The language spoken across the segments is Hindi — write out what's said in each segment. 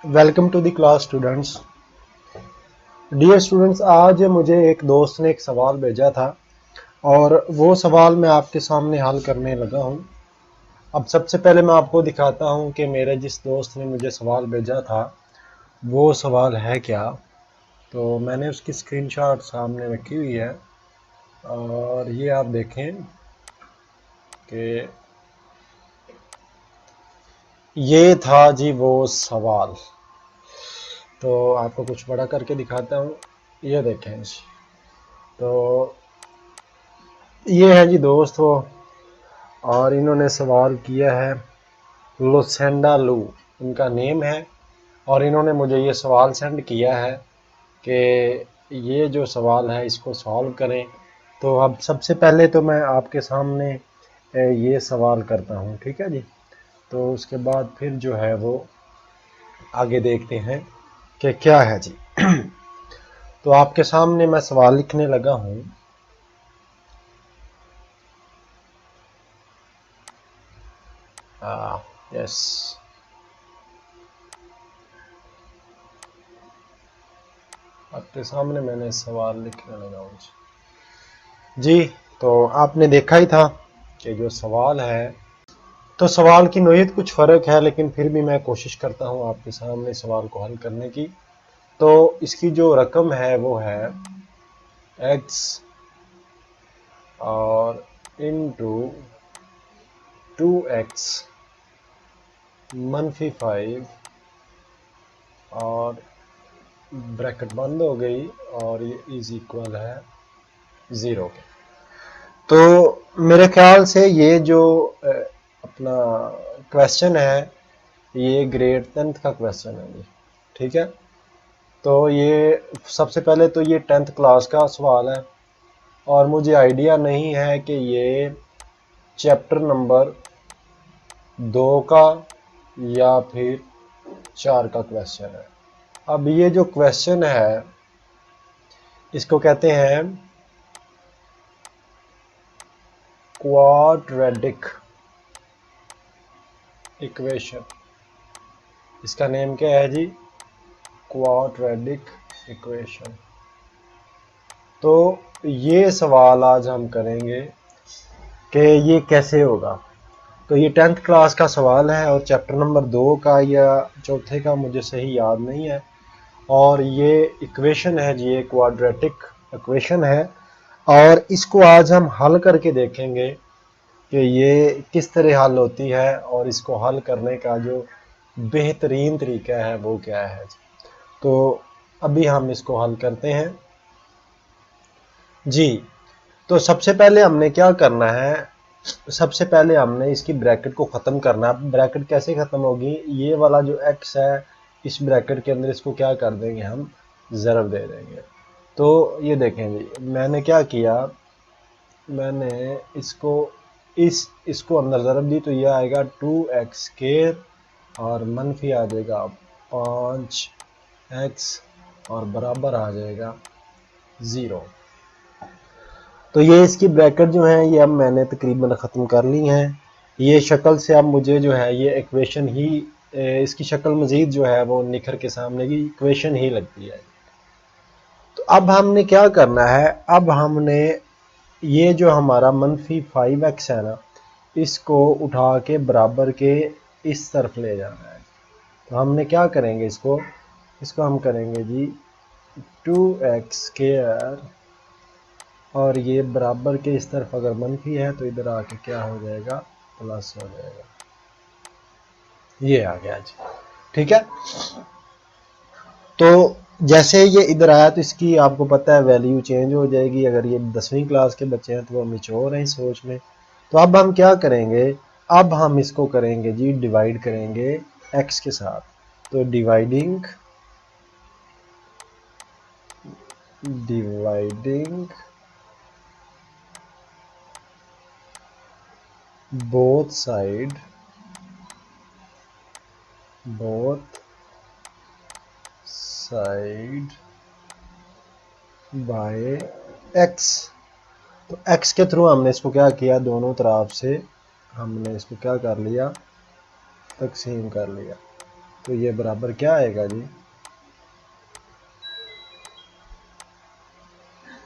Welcome to the class students. Dear students, आज मुझे एक दोस्त ने एक सवाल भेजा था और वो सवाल मैं आपके सामने हल करने लगा हूँ। अब सबसे पहले मैं आपको दिखाता हूँ कि मेरे जिस दोस्त ने मुझे सवाल भेजा था वो सवाल है क्या। तो मैंने उसकी स्क्रीनशॉट सामने रखी हुई है और ये आप देखें कि ये था जी वो सवाल। तो आपको कुछ बड़ा करके दिखाता हूँ, ये देखें जी। तो ये है जी दोस्त वो, और इन्होंने सवाल किया है, लुसेंडा लू इनका नेम है, और इन्होंने मुझे ये सवाल सेंड किया है कि ये जो सवाल है इसको सॉल्व करें। तो अब सबसे पहले तो मैं आपके सामने ये सवाल करता हूँ, ठीक है जी। तो उसके बाद फिर जो है वो आगे देखते हैं कि क्या है जी। तो आपके सामने मैं सवाल लिखने लगा हूँ। यस, आपके सामने मैंने सवाल लिखने लगा हूँ जी। तो आपने देखा ही था कि जो सवाल है, तो सवाल की नोयत कुछ फ़र्क है, लेकिन फिर भी मैं कोशिश करता हूँ आपके सामने सवाल को हल करने की। तो इसकी जो रकम है वो है x और इंटू 2x -5 और ब्रैकेट बंद हो गई और ये इज इक्वल है 0 के। तो मेरे ख्याल से ये जो अपना क्वेश्चन है ये ग्रेड 10th का क्वेश्चन है जी, ठीक है। तो ये सबसे पहले तो ये 10th क्लास का सवाल है और मुझे आइडिया नहीं है कि ये चैप्टर नंबर 2 का या फिर 4 का क्वेश्चन है। अब ये जो क्वेश्चन है इसको कहते हैं क्वाड्रेटिक इक्वेशन। इसका नेम क्या है जी? Quadratic equation. तो ये सवाल आज हम करेंगे कि ये कैसे होगा। तो ये 10th क्लास का सवाल है और चैप्टर नंबर 2 का या चौथे का मुझे सही याद नहीं है। और ये इक्वेशन है जी, ये क्वाड्रेटिक इक्वेशन है और इसको आज हम हल करके देखेंगे कि ये किस तरह हल होती है और इसको हल करने का जो बेहतरीन तरीका है वो क्या है। तो अभी हम इसको हल करते हैं जी। तो सबसे पहले हमने क्या करना है, सबसे पहले हमने इसकी ब्रैकेट को ख़त्म करना है। ब्रैकेट कैसे ख़त्म होगी, ये वाला जो x है इस ब्रैकेट के अंदर इसको क्या कर देंगे, हम ज़रब दे देंगे। तो ये देखें जी, मैंने क्या किया, मैंने इसको अंदर ज़रब दी तो ये आएगा 2x² और मनफी आ जाएगा 5x और बराबर आ जाएगा 0। तो ये इसकी ब्रैकेट जो है ये अब मैंने तकरीबन ख़त्म कर ली हैं। ये शक्ल से अब मुझे जो है ये इक्वेशन ही, इसकी शक्ल मज़ीद जो है वो निखर के सामने की इक्वेशन ही लगती है। तो अब हमने क्या करना है, अब हमने ये जो हमारा -5x है ना, इसको उठा के बराबर के इस तरफ ले जाना है। तो हमने क्या करेंगे, इसको हम करेंगे जी 2x² और ये बराबर के इस तरफ अगर मनफी है तो इधर आके क्या हो जाएगा, प्लस हो जाएगा। ये आ गया जी, ठीक है। तो जैसे ये इधर आया तो इसकी आपको पता है वैल्यू चेंज हो जाएगी। अगर ये 10वीं क्लास के बच्चे हैं तो वो मैच्योर हैं सोच में। तो अब हम क्या करेंगे, अब हम इसको करेंगे जी डिवाइड करेंगे x के साथ। तो dividing both side by x। तो x के थ्रू हमने इसको क्या किया, दोनों तरफ से हमने इसको क्या कर लिया, तकसीम कर लिया। तो ये बराबर क्या आएगा जी।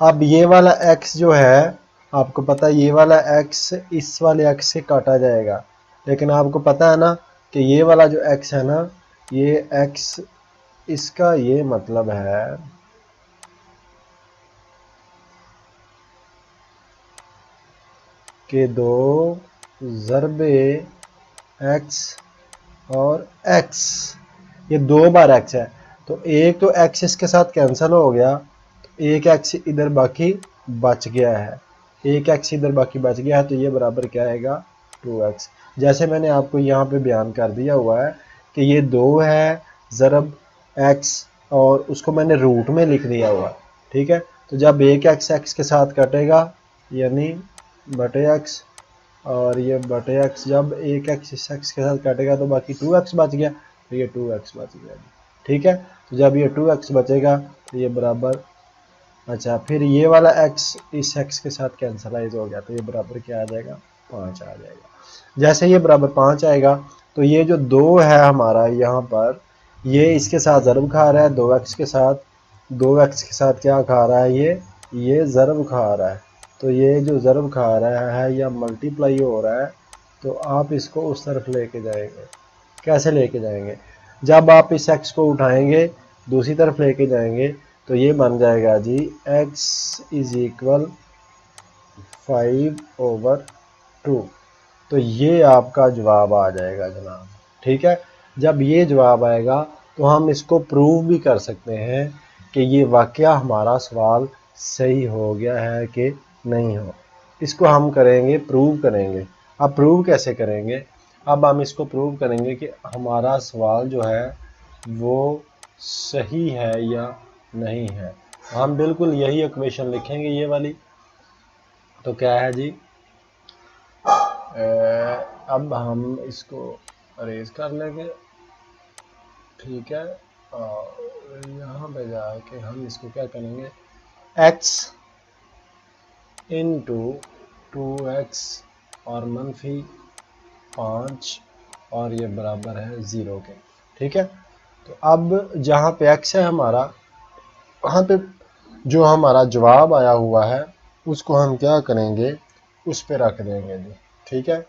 अब ये वाला x जो है, आपको पता है ये वाला x इस वाले x से काटा जाएगा, लेकिन आपको पता है ना कि ये वाला जो x है ना, ये x, इसका ये मतलब है कि 2 ज़रबे x और x, ये 2 बार x है, तो एक तो x इसके साथ कैंसिल हो गया, तो एक x इधर बाकी बच गया है, एक x इधर बाकी बच गया है, तो ये बराबर क्या आएगा 2x। जैसे मैंने आपको यहाँ पे बयान कर दिया हुआ है कि ये 2 है ज़रब x, और उसको मैंने रूट में लिख दिया हुआ, ठीक है। तो जब एक x x के साथ कटेगा यानी बटे x, और ये बटे x, जब एक x इस x के साथ काटेगा तो बाकी 2x बच गया, तो ये 2x बच गया, ठीक है। तो जब ये 2x बचेगा तो ये बराबर, अच्छा फिर ये वाला x इस x के साथ कैंसलाइज हो गया, तो ये बराबर क्या आ जाएगा 5 आ जाएगा। जैसे ये बराबर 5 आएगा तो ये जो 2 है हमारा यहाँ पर, ये इसके साथ ज़रब खा रहा है 2x के साथ, 2x के साथ क्या खा रहा है, ये ज़रब खा रहा है, तो ये जो ज़रब खा रहा है या मल्टीप्लाई हो रहा है, तो आप इसको उस तरफ लेके जाएंगे। कैसे लेके जाएंगे, जब आप इस x को उठाएंगे दूसरी तरफ लेके जाएंगे तो ये बन जाएगा जी x इज इक्वल 5/2, तो ये आपका जवाब आ जाएगा जनाब, ठीक है। जब ये जवाब आएगा तो हम इसको प्रूव भी कर सकते हैं कि ये वाकया हमारा सवाल सही हो गया है कि नहीं हो। इसको हम करेंगे, प्रूव करेंगे। अब प्रूव कैसे करेंगे, अब हम इसको प्रूव करेंगे कि हमारा सवाल जो है वो सही है या नहीं है। हम बिल्कुल यही इक्वेशन लिखेंगे ये वाली, तो क्या है जी, अब हम इसको अरेज कर लेंगे, ठीक है। और यहाँ पे जाके हम इसको क्या करेंगे, x इंटू 2x और मनफी 5 और ये बराबर है 0 के, ठीक है। तो अब जहाँ पे x है हमारा, वहाँ पे जो हमारा जवाब आया हुआ है उसको हम क्या करेंगे, उस पे रख देंगे जी, ठीक है।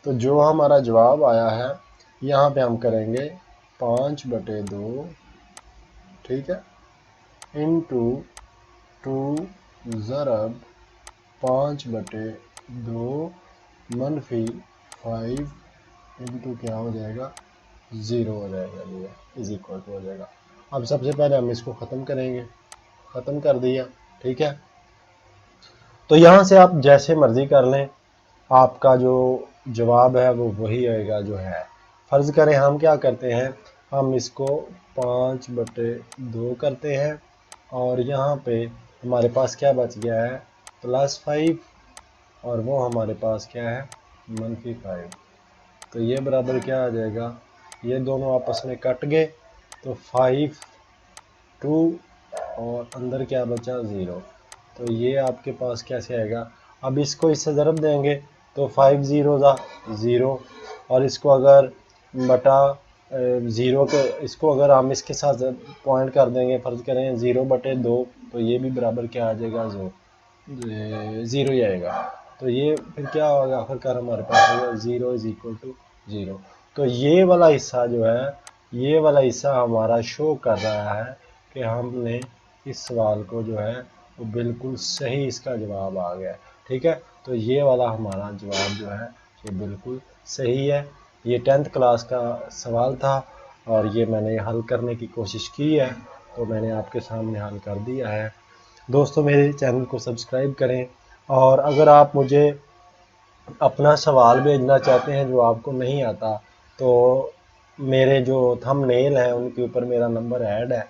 तो जो हमारा जवाब आया है यहाँ पे हम करेंगे 5/2, ठीक है, इंटू 2 ज़रब 5/2 मनफी 5 इंटू क्या हो जाएगा 0 हो जाएगा, ये इज इक्वल टू हो जाएगा। अब सबसे पहले हम इसको ख़त्म करेंगे, ख़त्म कर दिया, ठीक है। तो यहाँ से आप जैसे मर्ज़ी कर लें, आपका जो जवाब है वो वही आएगा जो है। फ़र्ज़ करें हम क्या करते हैं, हम इसको 5/2 करते हैं, और यहाँ पे हमारे पास क्या बच गया है +5, और वो हमारे पास क्या है -5, तो ये बराबर क्या आ जाएगा, ये दोनों आपस में कट गए, तो 5 2 और अंदर क्या बचा 0, तो ये आपके पास कैसे आएगा। अब इसको इससे ज़रब देंगे तो 5 0 0, और इसको अगर बटा 0 के, इसको अगर हम इसके साथ पॉइंट कर देंगे, फ़र्ज़ करें 0/2, तो ये भी बराबर क्या आ जाएगा 0 ही आएगा। तो ये फिर क्या होगा, आखिरकार हमारे पास आएगा 0 इज इक्वल टू 0। तो ये वाला हिस्सा जो है, ये वाला हिस्सा हमारा शो कर रहा है कि हमने इस सवाल को जो है वो बिल्कुल सही इसका जवाब आ गया, ठीक है। तो ये वाला हमारा जवाब जो है ये बिल्कुल सही है। ये 10th क्लास का सवाल था और ये मैंने हल करने की कोशिश की है, तो मैंने आपके सामने हल कर दिया है। दोस्तों मेरे चैनल को सब्सक्राइब करें, और अगर आप मुझे अपना सवाल भेजना चाहते हैं जो आपको नहीं आता, तो मेरे जो थंबनेल हैं उनके ऊपर मेरा नंबर ऐड है,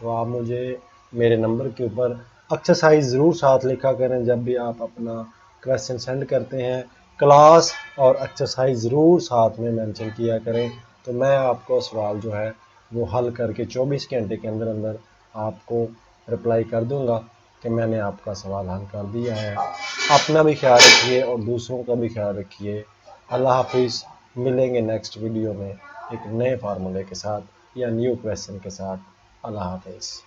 तो आप मुझे मेरे नंबर के ऊपर एक्सरसाइज ज़रूर साथ लिखा करें। जब भी आप अपना क्वेश्चन सेंड करते हैं, क्लास और एक्सरसाइज ज़रूर साथ में मेंशन किया करें, तो मैं आपको सवाल जो है वो हल करके 24 घंटे के अंदर अंदर आपको रिप्लाई कर दूंगा कि मैंने आपका सवाल हल कर दिया है। अपना भी ख्याल रखिए और दूसरों का भी ख्याल रखिए। अल्लाह हाफिज़। मिलेंगे नेक्स्ट वीडियो में एक नए फार्मूले के साथ। या न्यू क्वेश्चन के साथ। अल्लाह हाफिज़।